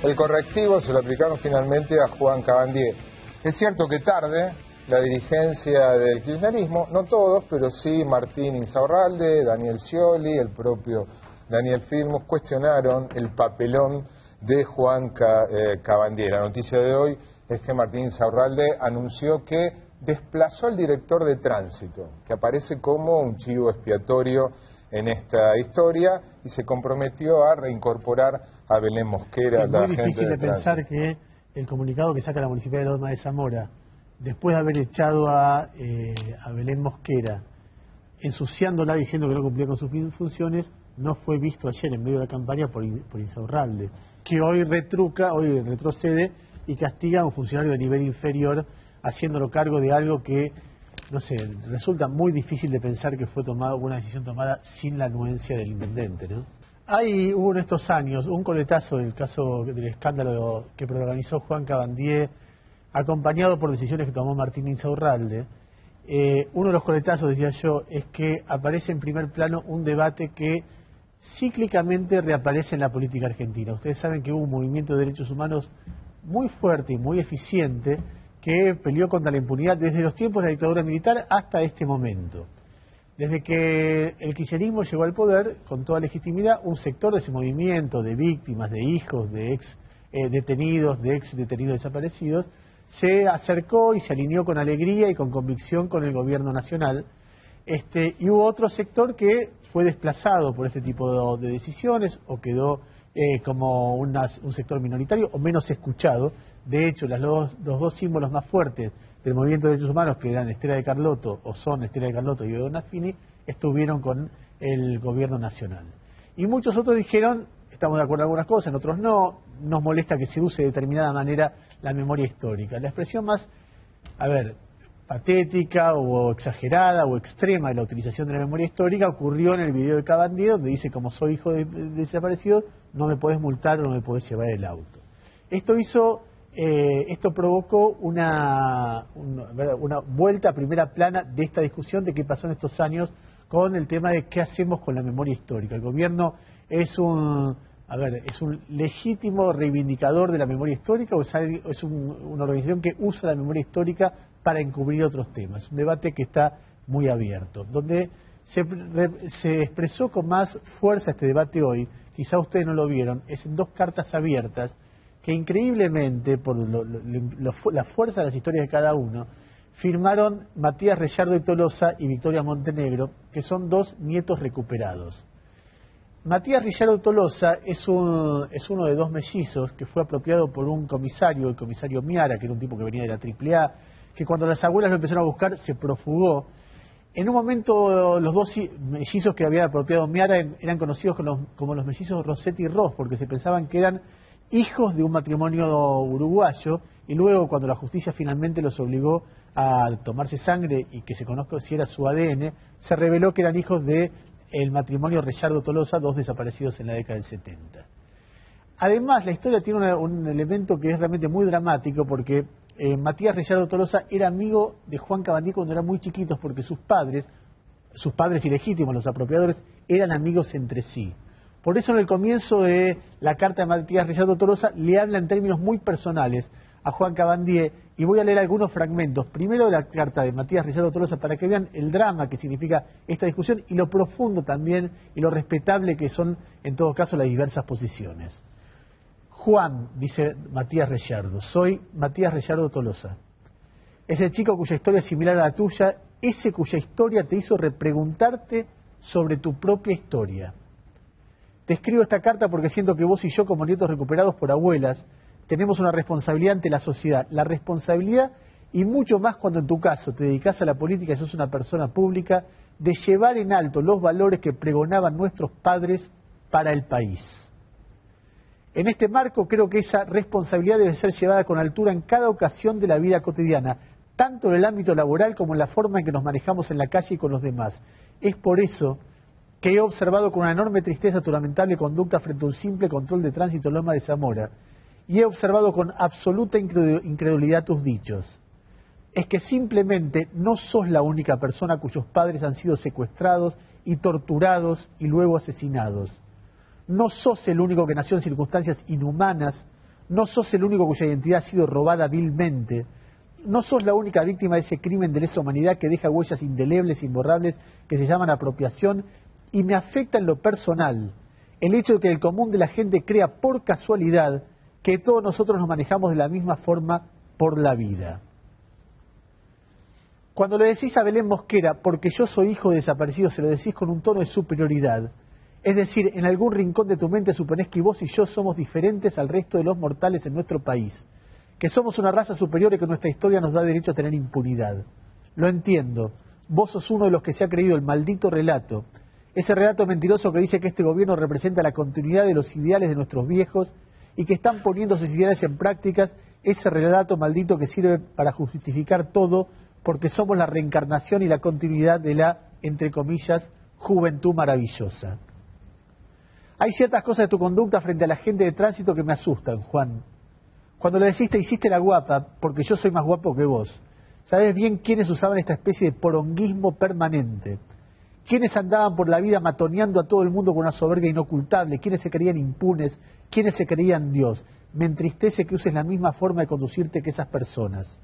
El correctivo se lo aplicaron finalmente a Juan Cabandier. Es cierto que tarde, la dirigencia del kirchnerismo, no todos, pero sí Martín Insaurralde, Daniel Scioli, el propio Daniel Filmus, cuestionaron el papelón de Juan Cabandier. La noticia de hoy es que Martín Insaurralde anunció que desplazó al director de tránsito, que aparece como un chivo expiatorio en esta historia, y se comprometió a reincorporar a Belén Mosquera. Es muy difícil de pensar que el comunicado que saca la Municipalidad de Loma de Zamora, después de haber echado a Belén Mosquera, ensuciándola diciendo que no cumplía con sus funciones, no fue visto ayer en medio de la campaña por Insaurralde, que hoy retrocede y castiga a un funcionario de nivel inferior, haciéndolo cargo de algo que, no sé, resulta muy difícil de pensar que fue una decisión tomada sin la anuencia del intendente, ¿no? Hubo en estos años un coletazo del caso del escándalo que protagonizó Juan Cabandier, acompañado por decisiones que tomó Martín Insaurralde. Uno de los coletazos, decía yo, es que aparece en primer plano un debate que cíclicamente reaparece en la política argentina. Ustedes saben que hubo un movimiento de derechos humanos muy fuerte y muy eficiente que peleó contra la impunidad desde los tiempos de la dictadura militar hasta este momento. Desde que el kirchnerismo llegó al poder, con toda legitimidad, un sector de ese movimiento de víctimas, de hijos, de ex detenidos desaparecidos, se acercó y se alineó con alegría y con convicción con el gobierno nacional. Y hubo otro sector que fue desplazado por este tipo de decisiones o quedó como un sector minoritario o menos escuchado. De hecho, los dos símbolos más fuertes del movimiento de derechos humanos, que eran Estela de Carlotto, o son Estela de Carlotto y Edo Nafini, estuvieron con el gobierno nacional. Y muchos otros dijeron, estamos de acuerdo en algunas cosas, en otros no, nos molesta que se use de determinada manera la memoria histórica. La expresión más, patética o exagerada o extrema de la utilización de la memoria histórica ocurrió en el video de Cabandier, donde dice, como soy hijo de desaparecido, no me podés multar o no me podés llevar el auto. Esto provocó una vuelta a primera plana de esta discusión de qué pasó en estos años con el tema de qué hacemos con la memoria histórica. El gobierno es un legítimo reivindicador de la memoria histórica o es una organización que usa la memoria histórica para encubrir otros temas. Es un debate que está muy abierto. Donde se expresó con más fuerza este debate hoy, quizá ustedes no lo vieron, es en dos cartas abiertas que increíblemente, por la fuerza de las historias de cada uno, firmaron Matías Reyardo y Tolosa y Victoria Montenegro, que son dos nietos recuperados. Matías Reyardo Tolosa es uno de dos mellizos que fue apropiado por un comisario, el comisario Miara, que era un tipo que venía de la AAA, que cuando las abuelas lo empezaron a buscar se profugó. En un momento los dos mellizos que había apropiado Miara eran conocidos como los mellizos Rossetti y Ross, porque se pensaban que eran hijos de un matrimonio uruguayo, y luego cuando la justicia finalmente los obligó a tomarse sangre y que se conociera su ADN, se reveló que eran hijos de el matrimonio Reyardo Tolosa, dos desaparecidos en la década del 70. Además, la historia tiene un elemento que es realmente muy dramático, porque Matías Reyardo Tolosa era amigo de Juan Cabandier cuando eran muy chiquitos, porque sus padres ilegítimos, los apropiadores, eran amigos entre sí. Por eso en el comienzo de la carta de Matías Reyardo Tolosa le habla en términos muy personales a Juan Cabandier, y voy a leer algunos fragmentos, primero de la carta de Matías Reyardo Tolosa, para que vean el drama que significa esta discusión y lo profundo también y lo respetable que son en todo caso las diversas posiciones. Juan, dice Matías Reyardo, soy Matías Reyardo Tolosa. Es el chico cuya historia es similar a la tuya, ese cuya historia te hizo repreguntarte sobre tu propia historia. Te escribo esta carta porque siento que vos y yo, como nietos recuperados por abuelas, tenemos una responsabilidad ante la sociedad. La responsabilidad, y mucho más cuando en tu caso te dedicás a la política y sos una persona pública, de llevar en alto los valores que pregonaban nuestros padres para el país. En este marco creo que esa responsabilidad debe ser llevada con altura en cada ocasión de la vida cotidiana, tanto en el ámbito laboral como en la forma en que nos manejamos en la calle y con los demás. Es por eso que he observado con una enorme tristeza tu lamentable conducta frente a un simple control de tránsito en Loma de Zamora, y he observado con absoluta incredulidad tus dichos. Es que simplemente no sos la única persona cuyos padres han sido secuestrados y torturados y luego asesinados. No sos el único que nació en circunstancias inhumanas, No sos el único cuya identidad ha sido robada vilmente. No sos la única víctima de ese crimen de lesa humanidad que deja huellas indelebles, imborrables, que se llaman apropiación, y me afecta en lo personal el hecho de que el común de la gente crea por casualidad que todos nosotros nos manejamos de la misma forma por la vida. Cuando le decís a Belén Mosquera, porque yo soy hijo de desaparecido, se lo decís con un tono de superioridad. Es decir, en algún rincón de tu mente suponés que vos y yo somos diferentes al resto de los mortales en nuestro país, que somos una raza superior y que nuestra historia nos da derecho a tener impunidad. Lo entiendo. Vos sos uno de los que se ha creído el maldito relato, ese relato mentiroso que dice que este gobierno representa la continuidad de los ideales de nuestros viejos y que están poniendo sus ideales en prácticas, ese relato maldito que sirve para justificar todo, porque somos la reencarnación y la continuidad de la, entre comillas, juventud maravillosa. Hay ciertas cosas de tu conducta frente a la gente de tránsito que me asustan, Juan. Cuando le decís te hiciste la guapa, porque yo soy más guapo que vos, sabés bien quiénes usaban esta especie de poronguismo permanente, quiénes andaban por la vida matoneando a todo el mundo con una soberbia inocultable, quiénes se creían impunes, quiénes se creían Dios. Me entristece que uses la misma forma de conducirte que esas personas.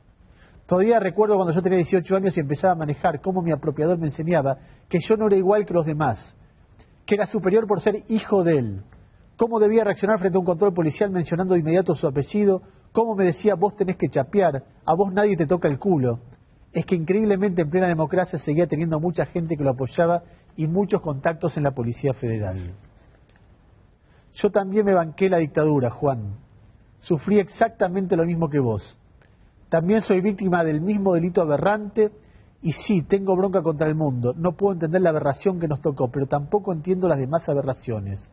Todavía recuerdo cuando yo tenía 18 años y empezaba a manejar, cómo mi apropiador me enseñaba que yo no era igual que los demás, que era superior por ser hijo de él, cómo debía reaccionar frente a un control policial mencionando de inmediato su apellido, cómo me decía vos tenés que chapear, a vos nadie te toca el culo. Es que increíblemente en plena democracia seguía teniendo mucha gente que lo apoyaba y muchos contactos en la Policía Federal. Yo también me banqué la dictadura, Juan. Sufrí exactamente lo mismo que vos. También soy víctima del mismo delito aberrante y sí, tengo bronca contra el mundo. No puedo entender la aberración que nos tocó, pero tampoco entiendo las demás aberraciones.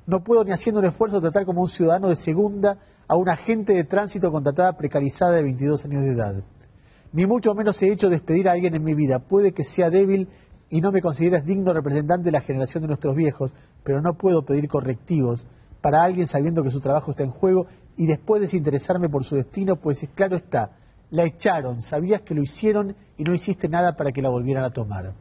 No puedo ni haciendo un esfuerzo tratar como un ciudadano de segunda a una agente de tránsito contratada precarizada de 22 años de edad. Ni mucho menos he hecho despedir a alguien en mi vida. Puede que sea débil y no me consideres digno representante de la generación de nuestros viejos, pero no puedo pedir correctivos para alguien sabiendo que su trabajo está en juego y después desinteresarme por su destino, pues claro está, la echaron, sabías que lo hicieron y no hiciste nada para que la volvieran a tomar.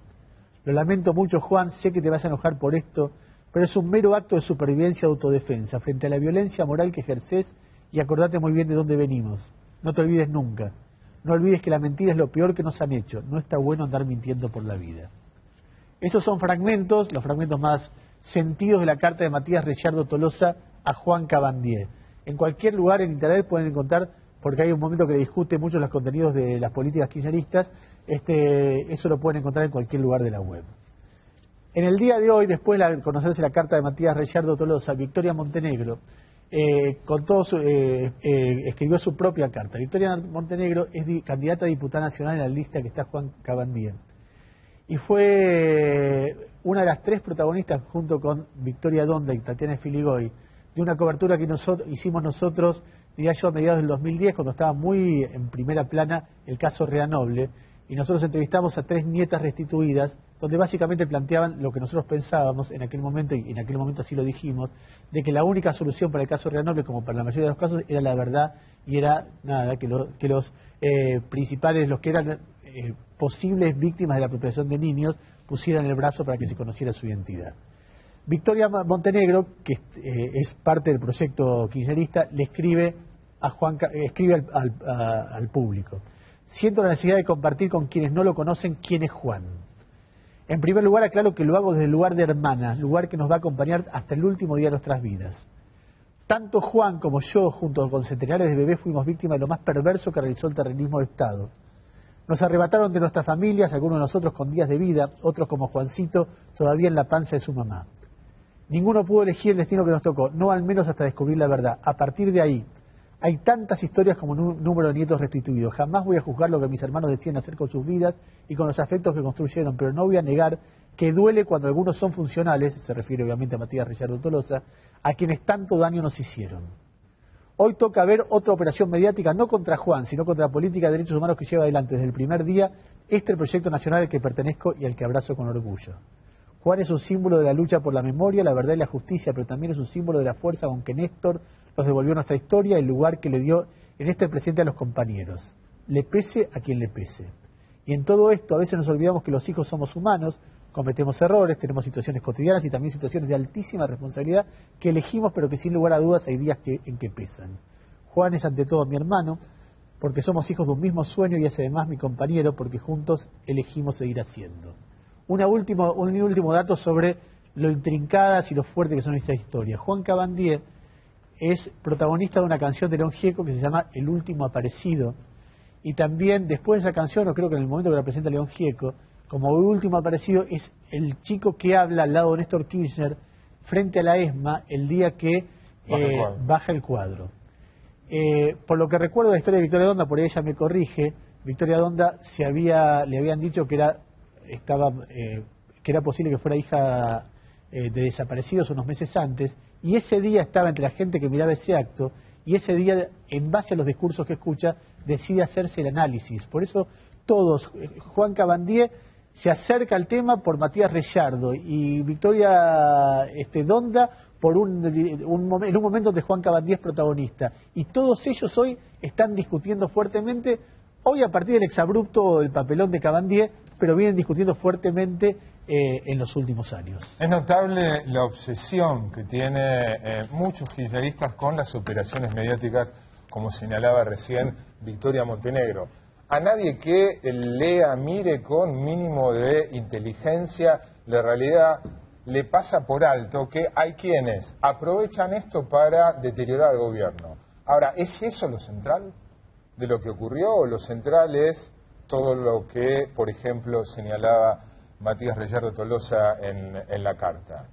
Lo lamento mucho, Juan, sé que te vas a enojar por esto, pero es un mero acto de supervivencia y autodefensa frente a la violencia moral que ejercés y acordate muy bien de dónde venimos. No te olvides nunca. No olvides que la mentira es lo peor que nos han hecho. No está bueno andar mintiendo por la vida. Esos son fragmentos, los fragmentos más sentidos de la carta de Matías Reichardo Tolosa a Juan Cabandier. En cualquier lugar en internet pueden encontrar, porque hay un momento que discute mucho los contenidos de las políticas kirchneristas, eso lo pueden encontrar en cualquier lugar de la web. En el día de hoy, después de conocerse la carta de Matías Reichardo Tolosa, Victoria Montenegro escribió su propia carta. Victoria Montenegro es candidata a diputada nacional en la lista que está Juan Cabandier. Y fue una de las tres protagonistas, junto con Victoria Donda y Tatiana Filigoy, de una cobertura que hicimos nosotros, diría yo, a mediados del 2010, cuando estaba muy en primera plana el caso Reanoble, y nosotros entrevistamos a tres nietas restituidas, donde básicamente planteaban lo que nosotros pensábamos en aquel momento, y en aquel momento así lo dijimos, de que la única solución para el caso Reanoble, como para la mayoría de los casos, era la verdad, y era nada, que los principales, los que eran posibles víctimas de la apropiación de niños, pusieran el brazo para que se conociera su identidad. Victoria Montenegro, que es parte del proyecto kirchnerista, le escribe al público. Siento la necesidad de compartir con quienes no lo conocen quién es Juan. En primer lugar, aclaro que lo hago desde el lugar de hermana, lugar que nos va a acompañar hasta el último día de nuestras vidas. Tanto Juan como yo, junto con centenares de bebés, fuimos víctimas de lo más perverso que realizó el terrorismo de Estado. Nos arrebataron de nuestras familias, algunos de nosotros con días de vida, otros como Juancito, todavía en la panza de su mamá. Ninguno pudo elegir el destino que nos tocó, no al menos hasta descubrir la verdad. A partir de ahí, hay tantas historias como un número de nietos restituidos. Jamás voy a juzgar lo que mis hermanos decían hacer con sus vidas y con los afectos que construyeron, pero no voy a negar que duele cuando algunos son funcionales, se refiere obviamente a Matías Reichardo Tolosa, a quienes tanto daño nos hicieron. Hoy toca ver otra operación mediática, no contra Juan, sino contra la política de derechos humanos que lleva adelante desde el primer día el proyecto nacional al que pertenezco y al que abrazo con orgullo. Juan es un símbolo de la lucha por la memoria, la verdad y la justicia, pero también es un símbolo de la fuerza con que Néstor nos devolvió nuestra historia, el lugar que le dio en este presente a los compañeros. Le pese a quien le pese. Y en todo esto a veces nos olvidamos que los hijos somos humanos, cometemos errores, tenemos situaciones cotidianas y también situaciones de altísima responsabilidad que elegimos, pero que sin lugar a dudas hay días en que pesan. Juan es ante todo mi hermano, porque somos hijos de un mismo sueño y es además mi compañero, porque juntos elegimos seguir haciendo. Un último dato sobre lo intrincadas y lo fuerte que son estas historias. Juan Cabandier es protagonista de una canción de León Gieco que se llama El último aparecido, y también después de esa canción, o creo que en el momento que la presenta León Gieco, como El último aparecido es el chico que habla al lado de Néstor Kirchner frente a la ESMA el día que baja el cuadro. Por lo que recuerdo la historia de Victoria Donda, por ahí ella me corrige, Victoria Donda le habían dicho que era posible que fuera hija de desaparecidos unos meses antes, y ese día estaba entre la gente que miraba ese acto, y ese día, en base a los discursos que escucha, decide hacerse el análisis. Por eso Juan Cabandier se acerca al tema por Matías Rellardo, y Victoria Donda en un momento donde Juan Cabandier es protagonista. Y todos ellos hoy están discutiendo fuertemente, hoy a partir del exabrupto del papelón de Cabandier, pero vienen discutiendo fuertemente en los últimos años. Es notable la obsesión que tiene muchos kirchneristas con las operaciones mediáticas, como señalaba recién Victoria Montenegro. A nadie que lea, mire con mínimo de inteligencia la realidad, le pasa por alto que hay quienes aprovechan esto para deteriorar al gobierno. Ahora, ¿es eso lo central de lo que ocurrió? ¿O lo central es todo lo que, por ejemplo, señalaba Matías Rellardo Tolosa en la carta?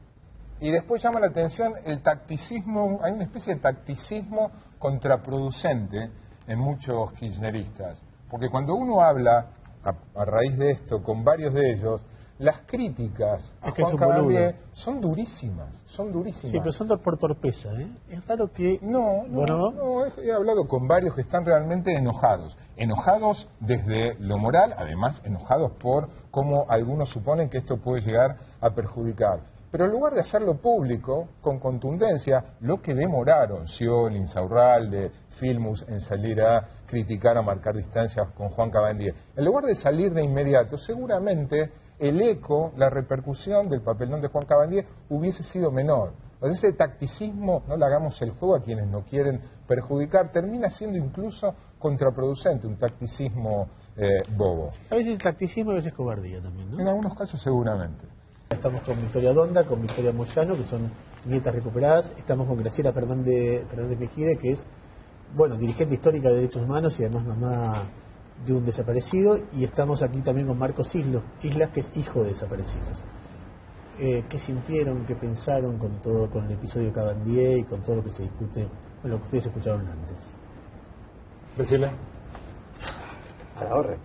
Y después llama la atención el tacticismo, hay una especie de tacticismo contraproducente en muchos kirchneristas. Porque cuando uno habla, a raíz de esto, con varios de ellos, las críticas a Juan Cabandier son durísimas, son durísimas. Sí, pero son por torpeza, ¿eh? Es raro que... No, he hablado con varios que están realmente enojados desde lo moral, además enojados por cómo algunos suponen que esto puede llegar a perjudicar. Pero en lugar de hacerlo público, con contundencia, lo que demoraron Scioli, Insaurralde, Filmus en salir a criticar, a marcar distancias con Juan Cabandier, en lugar de salir de inmediato, seguramente el eco, la repercusión del papelón de Juan Cabandier hubiese sido menor. O sea, ese tacticismo, no le hagamos el juego a quienes no quieren perjudicar, termina siendo incluso contraproducente, un tacticismo bobo. A veces tacticismo y a veces cobardía también, ¿no? En algunos casos seguramente. Estamos con Victoria Donda, con Victoria Moyano, que son nietas recuperadas. Estamos con Graciela Fernández Mejide, que es, dirigente histórica de derechos humanos y además mamá de un desaparecido. Y estamos aquí también con Marcos Islas, que es hijo de desaparecidos. ¿Qué sintieron, qué pensaron con el episodio Cabandier y con todo lo que se discute, con lo que ustedes escucharon antes? Graciela. A la orden.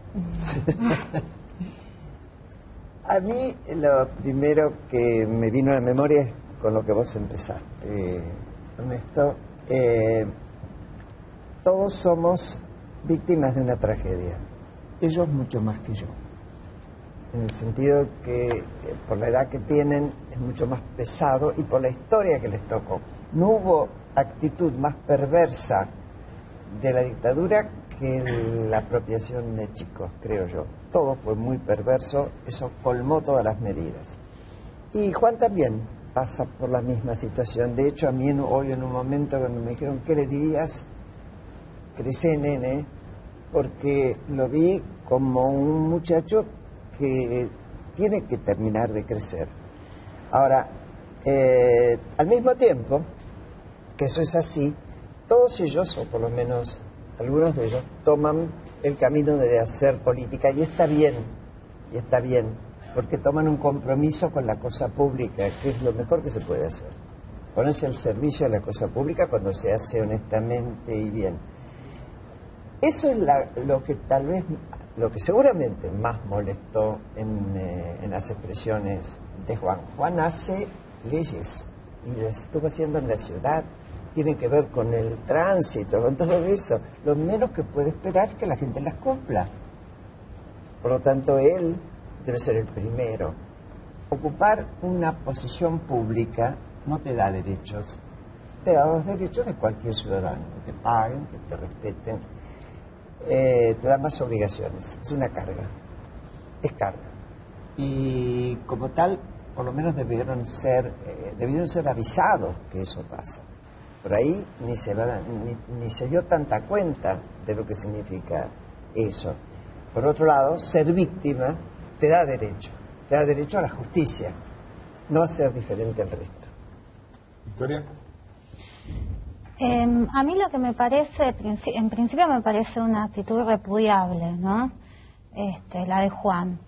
A mí lo primero que me vino a la memoria es con lo que vos empezaste, Ernesto. Todos somos víctimas de una tragedia, ellos mucho más que yo, en el sentido que por la edad que tienen es mucho más pesado y por la historia que les tocó. No hubo actitud más perversa de la dictadura que la apropiación de chicos, creo yo. Todo fue muy perverso, eso colmó todas las medidas. Y Juan también pasa por la misma situación. De hecho, a mí hoy en un momento cuando me dijeron, ¿qué le dirías? Crecé, nene, porque lo vi como un muchacho que tiene que terminar de crecer. Ahora, al mismo tiempo, que eso es así, todos ellos, o por lo menos algunos de ellos, toman el camino de hacer política y está bien, porque toman un compromiso con la cosa pública, que es lo mejor que se puede hacer. Ponerse al servicio de la cosa pública cuando se hace honestamente y bien. Eso es lo que seguramente más molestó en las expresiones de Juan. Juan hace leyes y las estuvo haciendo en la ciudad. Tiene que ver con el tránsito, con todo eso. Lo menos que puede esperar es que la gente las cumpla. Por lo tanto, él debe ser el primero. Ocupar una posición pública no te da derechos. Te da los derechos de cualquier ciudadano. Que te paguen, que te respeten. Te da más obligaciones. Es una carga. Es carga. Y como tal, por lo menos debieron ser avisados que eso pasa. Por ahí ni se dio tanta cuenta de lo que significa eso. Por otro lado, ser víctima te da derecho a la justicia, no a ser diferente al resto. Victoria. A mí lo que me parece, en principio me parece una actitud repudiable, ¿no? La de Juan.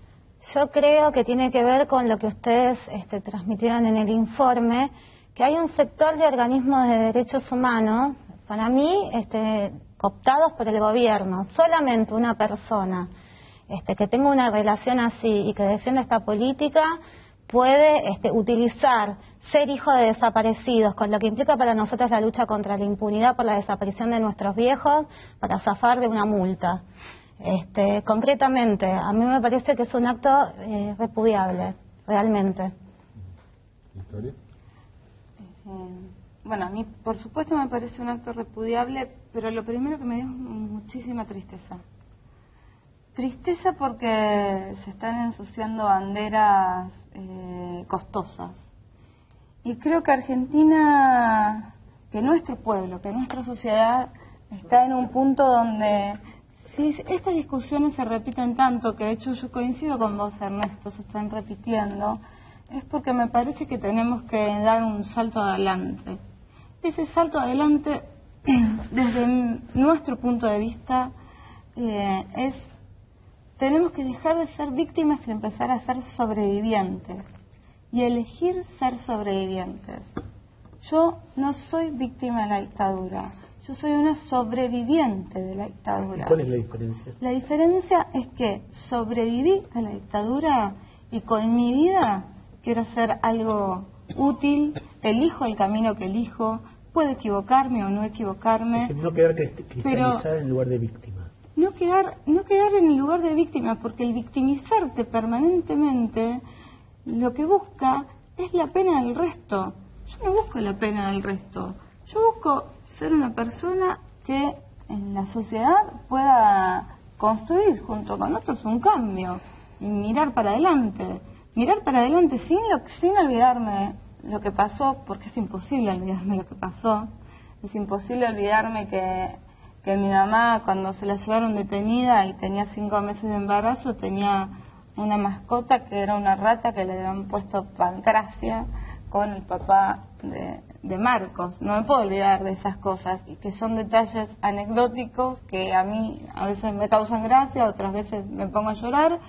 Yo creo que tiene que ver con lo que ustedes transmitieron en el informe, que hay un sector de organismos de derechos humanos, para mí, cooptados por el gobierno. Solamente una persona que tenga una relación así y que defienda esta política puede utilizar ser hijo de desaparecidos, con lo que implica para nosotros la lucha contra la impunidad por la desaparición de nuestros viejos, para zafar de una multa. Concretamente, a mí me parece que es un acto repudiable, realmente. Victoria. Bueno, a mí por supuesto me parece un acto repudiable, pero lo primero que me dio es muchísima tristeza. Tristeza porque se están ensuciando banderas costosas. Y creo que Argentina, que nuestro pueblo, que nuestra sociedad está en un punto donde, si estas discusiones se repiten tanto, que de hecho yo coincido con vos, Ernesto, se están repitiendo, es porque me parece que tenemos que dar un salto adelante. Ese salto adelante, desde nuestro punto de vista, tenemos que dejar de ser víctimas y empezar a ser sobrevivientes. Y elegir ser sobrevivientes. Yo no soy víctima de la dictadura. Yo soy una sobreviviente de la dictadura. ¿Y cuál es la diferencia? La diferencia es que sobreviví a la dictadura y con mi vida quiero hacer algo útil, elijo el camino que elijo, puedo equivocarme o no equivocarme. Es decir, no quedar cristalizada en lugar de víctima. No quedar en el lugar de víctima, porque el victimizarte permanentemente lo que busca es la pena del resto. Yo no busco la pena del resto. Yo busco ser una persona que en la sociedad pueda construir junto con otros un cambio y mirar para adelante. Mirar para adelante sin olvidarme lo que pasó, porque es imposible olvidarme lo que pasó. Es imposible olvidarme que mi mamá, cuando se la llevaron detenida y tenía 5 meses de embarazo, tenía una mascota que era una rata que le habían puesto Pancracia con el papá de Marcos. No me puedo olvidar de esas cosas, y que son detalles anecdóticos que a mí a veces me causan gracia, otras veces me pongo a llorar.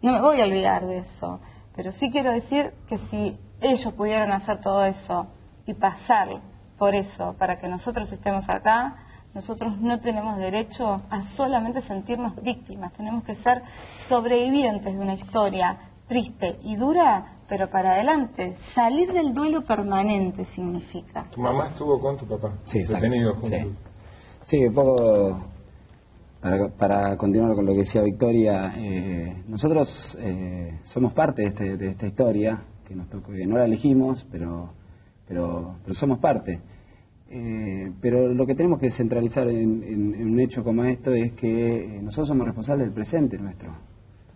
No me voy a olvidar de eso, pero sí quiero decir que si ellos pudieron hacer todo eso y pasar por eso para que nosotros estemos acá, nosotros no tenemos derecho a solamente sentirnos víctimas. Tenemos que ser sobrevivientes de una historia triste y dura, pero para adelante. Salir del duelo permanente significa. ¿Tu mamá estuvo con tu papá? Sí, exacto. Detenidos juntos. Sí, un poco para continuar con lo que decía Victoria, nosotros somos parte de esta historia, que nos tocó, que no la elegimos, pero somos parte. Pero lo que tenemos que centralizar en un hecho como esto es que nosotros somos responsables del presente nuestro.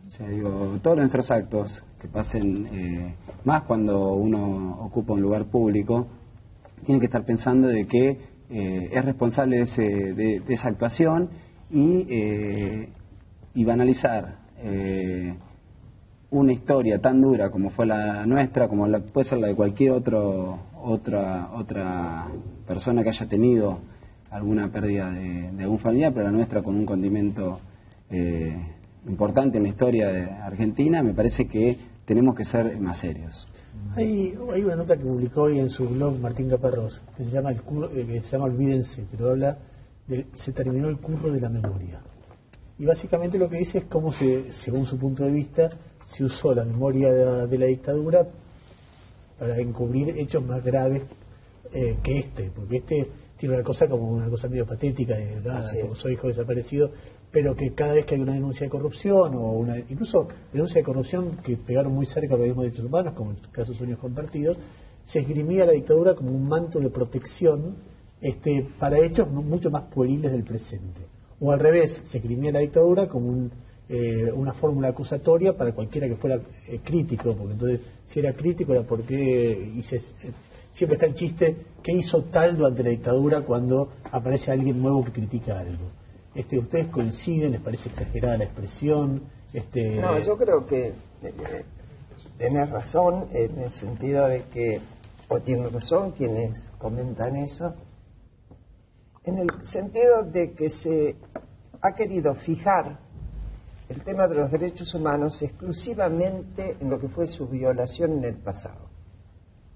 O sea, digo, todos nuestros actos que pasen, más cuando uno ocupa un lugar público, tienen que estar pensando de que es responsable de esa actuación y banalizar una historia tan dura como fue la nuestra, como puede ser la de cualquier otra persona que haya tenido alguna pérdida de algún familiar, pero la nuestra con un condimento importante en la historia de Argentina. Me parece que tenemos que ser más serios. Hay una nota que publicó hoy en su blog Martín Caparrós, que se llama Olvídense, pero habla de se terminó el curro de la memoria. Y básicamente lo que dice es cómo según su punto de vista, se usó la memoria de la dictadura para encubrir hechos más graves que porque tiene una cosa medio patética de como soy hijo desaparecido, pero que cada vez que hay una denuncia de corrupción o incluso denuncia de corrupción que pegaron muy cerca a los mismos derechos humanos, como en el caso de Sueños Compartidos, se esgrimía la dictadura como un manto de protección para hechos mucho más pueriles del presente. O al revés, se esgrimía la dictadura como una fórmula acusatoria para cualquiera que fuera crítico, porque entonces si era crítico era porque siempre está el chiste, ¿qué hizo tal durante la dictadura cuando aparece alguien nuevo que critica algo? ¿Ustedes coinciden? ¿Les parece exagerada la expresión? No, yo creo que tenés razón en el sentido de que, o tienen razón quienes comentan eso, en el sentido de que se ha querido fijar el tema de los derechos humanos exclusivamente en lo que fue su violación en el pasado,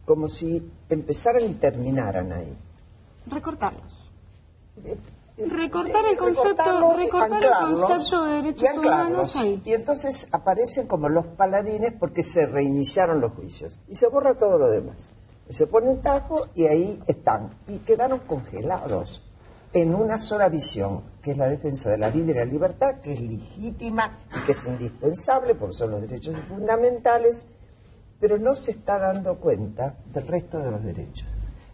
como si empezaran y terminaran ahí. Recortarlos. Recortar el concepto de derechos humanos ahí. Y entonces aparecen como los paladines porque se reiniciaron los juicios y se borra todo lo demás. Y se pone un tajo y ahí están. Y quedaron congelados en una sola visión, que es la defensa de la vida y la libertad, que es legítima y que es indispensable porque son los derechos fundamentales, pero no se está dando cuenta del resto de los derechos.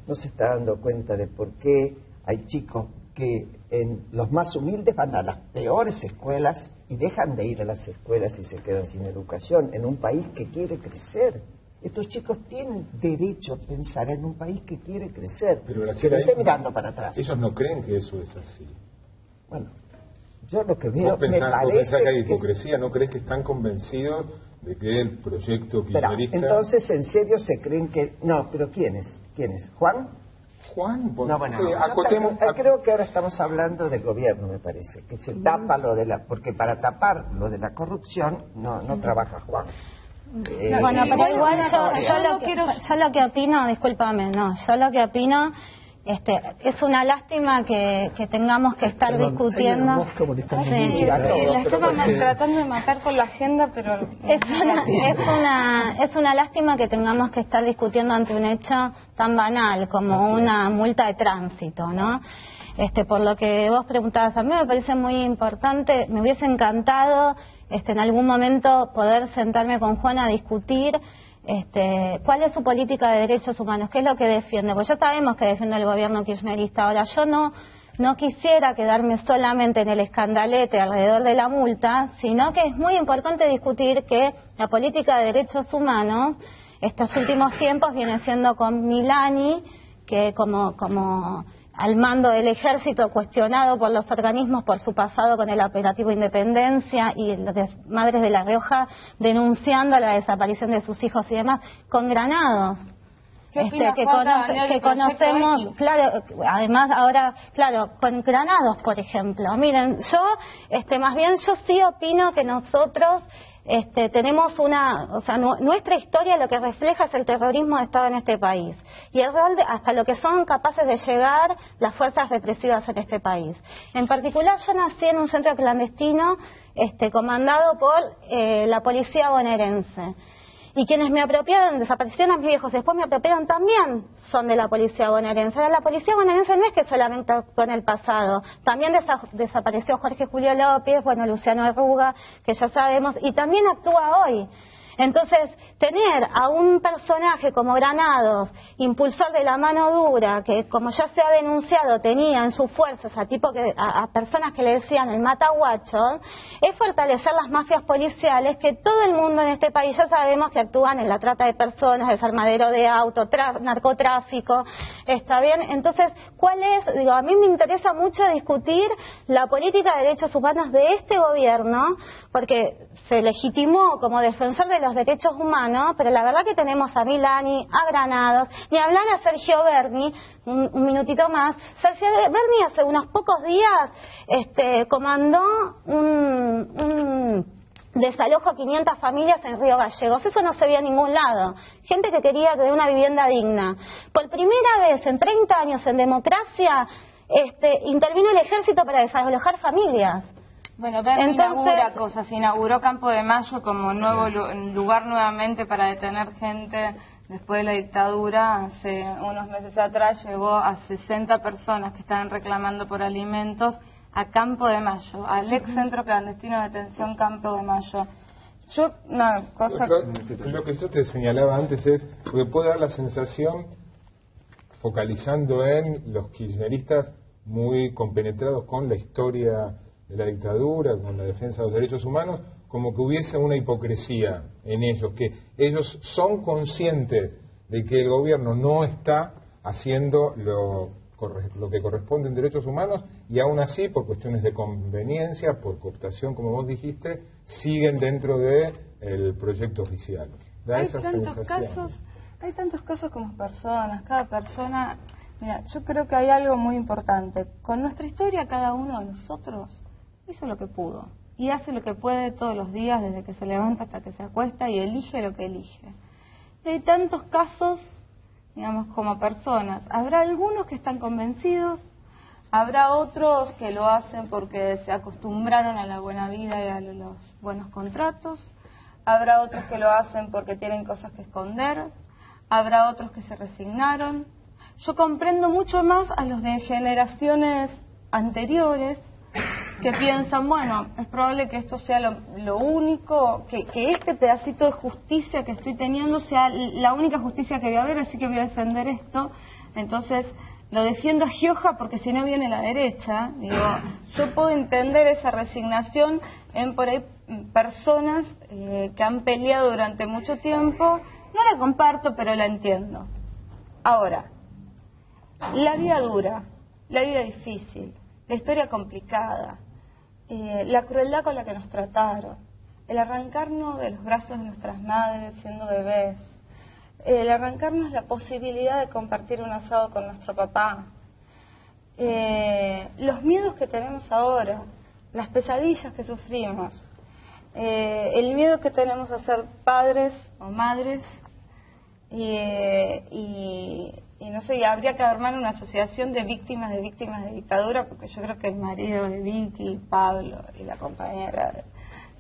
No se está dando cuenta de por qué hay chicos que en los más humildes van a las peores escuelas y dejan de ir a las escuelas y se quedan sin educación en un país que quiere crecer. Estos chicos tienen derecho a pensar en un país que quiere crecer. Pero Graciela, no esté mirando para atrás. Ellos no creen que eso es así. Bueno, yo lo que veo ¿Vos me parece que hay hipocresía? ¿No crees que están convencidos de que el proyecto kirchnerista... Entonces, ¿en serio se creen que...? No, pero ¿quiénes? ¿Juan? Juan, no, bueno, creo que ahora estamos hablando del gobierno, me parece, que se tapa lo de la... Porque para tapar lo de la corrupción no trabaja Juan. Bueno, pero igual yo lo que opino, discúlpame, yo lo que opino, es una lástima que tengamos que estar discutiendo. La estaba tratando de matar con la agenda, pero es una lástima que tengamos que estar discutiendo ante un hecho tan banal como una multa de tránsito, ¿no? Por lo que vos preguntabas, a mí me parece muy importante, me hubiese encantado en algún momento poder sentarme con Juan a discutir cuál es su política de derechos humanos, qué es lo que defiende, porque ya sabemos que defiende el gobierno kirchnerista. Ahora, yo no quisiera quedarme solamente en el escandalete alrededor de la multa, sino que es muy importante discutir que la política de derechos humanos estos últimos tiempos viene siendo con Milani, que como al mando del ejército, cuestionado por los organismos por su pasado con el operativo Independencia, y las madres de La Rioja denunciando la desaparición de sus hijos y demás, con granados. Que conocemos, claro, además ahora, claro, con granados, por ejemplo. Miren, yo, más bien yo sí opino que nosotros tenemos nuestra historia lo que refleja es el terrorismo de Estado en este país y el rol hasta lo que son capaces de llegar las fuerzas represivas en este país. En particular, yo nací en un centro clandestino comandado por la policía bonaerense. Y quienes me apropiaron, desaparecieron a mis viejos y después me apropiaron también son de la policía bonaerense. La policía bonaerense no es que solamente actuó en el pasado, también desapareció Jorge Julio López, Luciano Arruga, que ya sabemos, y también actúa hoy. Entonces, tener a un personaje como Granados, impulsor de la mano dura, que como ya se ha denunciado tenía en sus fuerzas a personas que le decían el mataguacho, es fortalecer las mafias policiales que todo el mundo en este país ya sabemos que actúan en la trata de personas, desarmadero de auto, narcotráfico, ¿está bien? Entonces, ¿cuál es? A mí me interesa mucho discutir la política de derechos humanos de este gobierno, porque se legitimó como defensor de los derechos humanos, pero la verdad que tenemos a Milani, a Granados, ni hablar a Sergio Berni, un minutito más. Sergio Berni hace unos pocos días comandó un desalojo a 500 familias en Río Gallegos. Eso no se veía en ningún lado. Gente que quería tener una vivienda digna. Por primera vez en 30 años en democracia, intervino el ejército para desalojar familias. Bueno, Berni inaugura cosas, inauguró Campo de Mayo como nuevo lugar nuevamente para detener gente después de la dictadura. Hace unos meses atrás llevó a 60 personas que estaban reclamando por alimentos a Campo de Mayo, al ex centro clandestino de detención Campo de Mayo. Lo que yo te señalaba antes es, porque puede dar la sensación, focalizando en los kirchneristas muy compenetrados con la historia de la dictadura, con la defensa de los derechos humanos, como que hubiese una hipocresía en ellos, que ellos son conscientes de que el gobierno no está haciendo lo que corresponde en derechos humanos y aún así, por cuestiones de conveniencia, por cooptación, como vos dijiste, siguen dentro del proyecto oficial. Da esa sensación. Hay tantos casos como personas, cada persona... Mira, yo creo que hay algo muy importante. Con nuestra historia, cada uno de nosotros hizo lo que pudo y hace lo que puede todos los días, desde que se levanta hasta que se acuesta, y elige lo que elige. Y hay tantos casos, digamos, como personas. Habrá algunos que están convencidos, habrá otros que lo hacen porque se acostumbraron a la buena vida y a los buenos contratos, habrá otros que lo hacen porque tienen cosas que esconder, habrá otros que se resignaron. Yo comprendo mucho más a los de generaciones anteriores que piensan, bueno, es probable que esto sea lo único, que este pedacito de justicia que estoy teniendo sea la única justicia que voy a ver, así que voy a defender esto. Entonces lo defiendo a Gioja porque si no viene la derecha. Digo, yo puedo entender esa resignación en por ahí personas que han peleado durante mucho tiempo. No la comparto, pero la entiendo. Ahora, la vida dura, la vida difícil, la historia complicada, la crueldad con la que nos trataron, el arrancarnos de los brazos de nuestras madres siendo bebés, el arrancarnos la posibilidad de compartir un asado con nuestro papá, los miedos que tenemos ahora, las pesadillas que sufrimos, el miedo que tenemos a ser padres o madres, y no sé, y habría que armar una asociación de víctimas de dictadura, porque yo creo que el marido de Vicky, Pablo y la compañera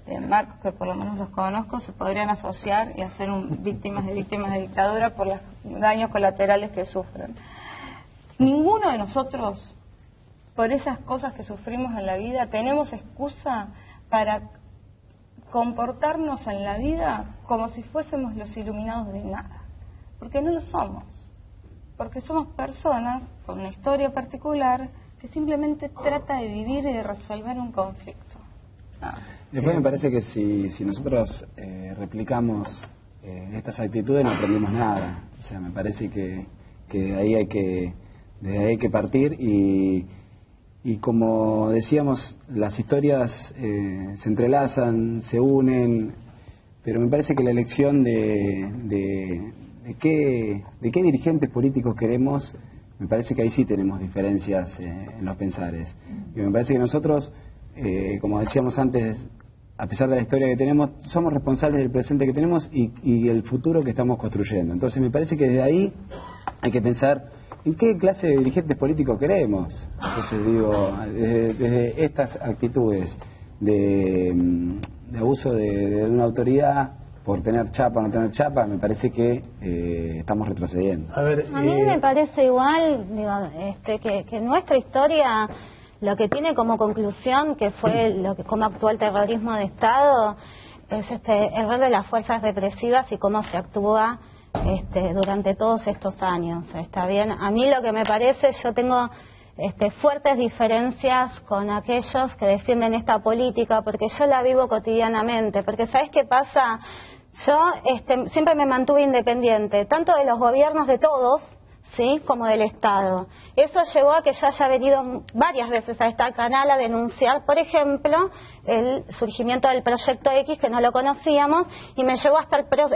de Marcos, que por lo menos los conozco, se podrían asociar y hacer víctimas de dictadura por los daños colaterales que sufren. Ninguno de nosotros, por esas cosas que sufrimos en la vida, tenemos excusa para comportarnos en la vida como si fuésemos los iluminados de nada, porque no lo somos. Porque somos personas con una historia particular que simplemente trata de vivir y de resolver un conflicto. Después me parece que si nosotros replicamos estas actitudes no aprendemos nada. O sea, me parece que de ahí hay que partir y como decíamos, las historias se entrelazan, se unen, pero me parece que la elección de qué dirigentes políticos queremos, me parece que ahí sí tenemos diferencias en los pensares. Y me parece que nosotros, como decíamos antes, a pesar de la historia que tenemos, somos responsables del presente que tenemos y el futuro que estamos construyendo. Entonces me parece que desde ahí hay que pensar en qué clase de dirigentes políticos queremos. Entonces digo, desde estas actitudes de abuso de una autoridad por tener chapa o no tener chapa, me parece que estamos retrocediendo. A mí me parece igual, digo, que nuestra historia, lo que tiene como conclusión, que fue cómo actuó el terrorismo de Estado, es el rol de las fuerzas represivas y cómo se actúa durante todos estos años. Está bien. A mí lo que me parece, yo tengo fuertes diferencias con aquellos que defienden esta política, porque yo la vivo cotidianamente. Porque ¿sabes qué pasa? Yo siempre me mantuve independiente, tanto de los gobiernos de todos, ¿sí?, como del Estado. Eso llevó a que yo haya venido varias veces a este canal a denunciar, por ejemplo, el surgimiento del Proyecto X, que no lo conocíamos, y me llevó a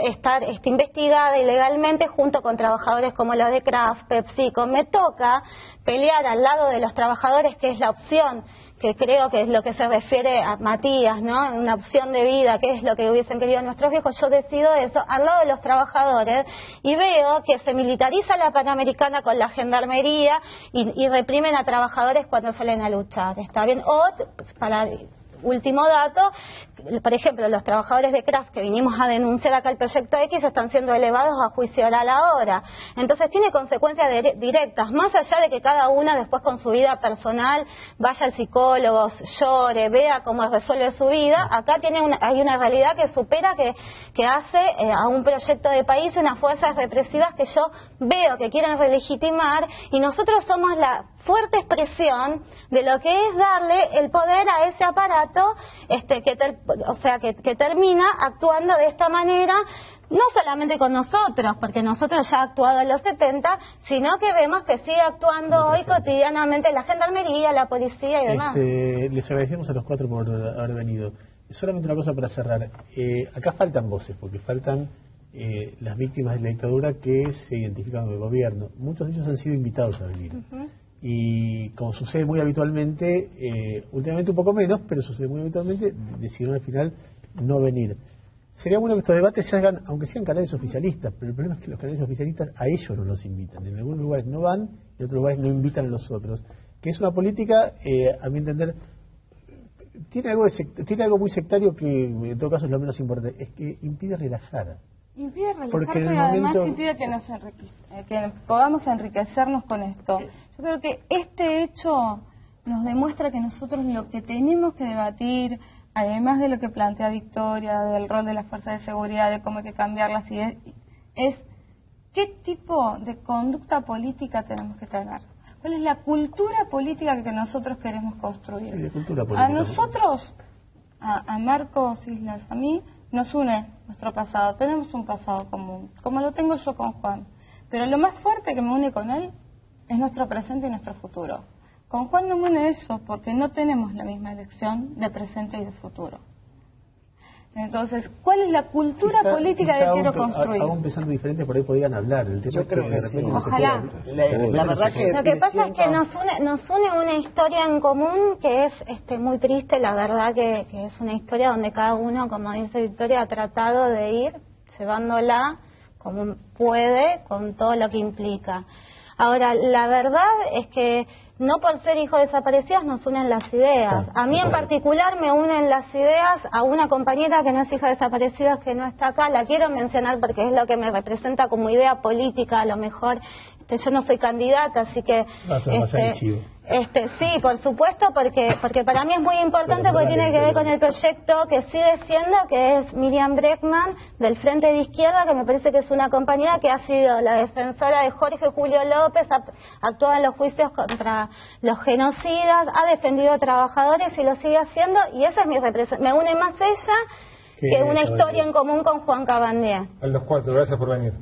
estar investigada ilegalmente junto con trabajadores como los de Kraft, PepsiCo. Me toca pelear al lado de los trabajadores, que es la opción, que creo que es lo que se refiere a Matías, ¿no? Una opción de vida, que es lo que hubiesen querido nuestros viejos. Yo decido eso al lado de los trabajadores y veo que se militariza la Panamericana con la gendarmería y reprimen a trabajadores cuando salen a luchar. ¿Está bien? O, para último dato, por ejemplo, los trabajadores de Kraft que vinimos a denunciar acá el Proyecto X están siendo elevados a juicio oral ahora. Entonces tiene consecuencias directas, más allá de que cada una después con su vida personal vaya al psicólogo, llore, vea cómo resuelve su vida. Acá hay una realidad que supera, que hace a un proyecto de país unas fuerzas represivas que yo veo que quieren relegitimar, y nosotros somos la fuerte expresión de lo que es darle el poder a ese aparato que termina actuando de esta manera no solamente con nosotros, porque nosotros ya ha actuado en los 70, sino que vemos que sigue actuando hoy cotidianamente la gendarmería, la policía y demás. Les agradecemos a los 4 por haber venido. Solamente una cosa para cerrar. Acá faltan voces, porque faltan las víctimas de la dictadura que se identifican con el gobierno. Muchos de ellos han sido invitados a venir. Y como sucede muy habitualmente, últimamente un poco menos, pero sucede muy habitualmente, decidieron al final no venir. Sería bueno que estos debates se hagan, aunque sean canales oficialistas, pero el problema es que los canales oficialistas a ellos no los invitan. En algunos lugares no van, en otros lugares no invitan a los otros. Que es una política, a mi entender, tiene algo muy sectario que en todo caso es lo menos importante, es que impide relajar. Impide relajar, pero además impide que podamos enriquecernos con esto. Yo creo que este hecho nos demuestra que nosotros lo que tenemos que debatir, además de lo que plantea Victoria, del rol de las fuerzas de seguridad, de cómo hay que cambiarlas, es qué tipo de conducta política tenemos que tener. ¿Cuál es la cultura política que nosotros queremos construir? A nosotros, a Marcos Islas, a mí, nos une nuestro pasado. Tenemos un pasado común, como lo tengo yo con Juan. Pero lo más fuerte que me une con él es nuestro presente y nuestro futuro. Con Juan no me une eso, porque no tenemos la misma elección de presente y de futuro. Entonces, ¿cuál es la cultura política que quiero construir? Aún pensando diferente, por ahí podrían hablar. El tema yo creo que sí. Ojalá. La verdad que lo que pasa es que nos une una historia en común que es muy triste, la verdad que es una historia donde cada uno, como dice Victoria, ha tratado de ir llevándola como puede, con todo lo que implica. Ahora, la verdad es que no por ser hijos desaparecidos nos unen las ideas. A mí en particular me unen las ideas a una compañera que no es hija desaparecida, que no está acá. La quiero mencionar porque es lo que me representa como idea política. A lo mejor yo no soy candidata, así que sí, por supuesto, porque para mí es muy importante, porque tiene que ver con el proyecto que sí defiendo, que es Miriam Bregman del Frente de Izquierda, que me parece que es una compañera que ha sido la defensora de Jorge Julio López, ha actuado en los juicios contra los genocidas, ha defendido a trabajadores y lo sigue haciendo, y esa es mi representación. Me une más ella que una historia en común con Juan Cabandier. A los 4, gracias por venir.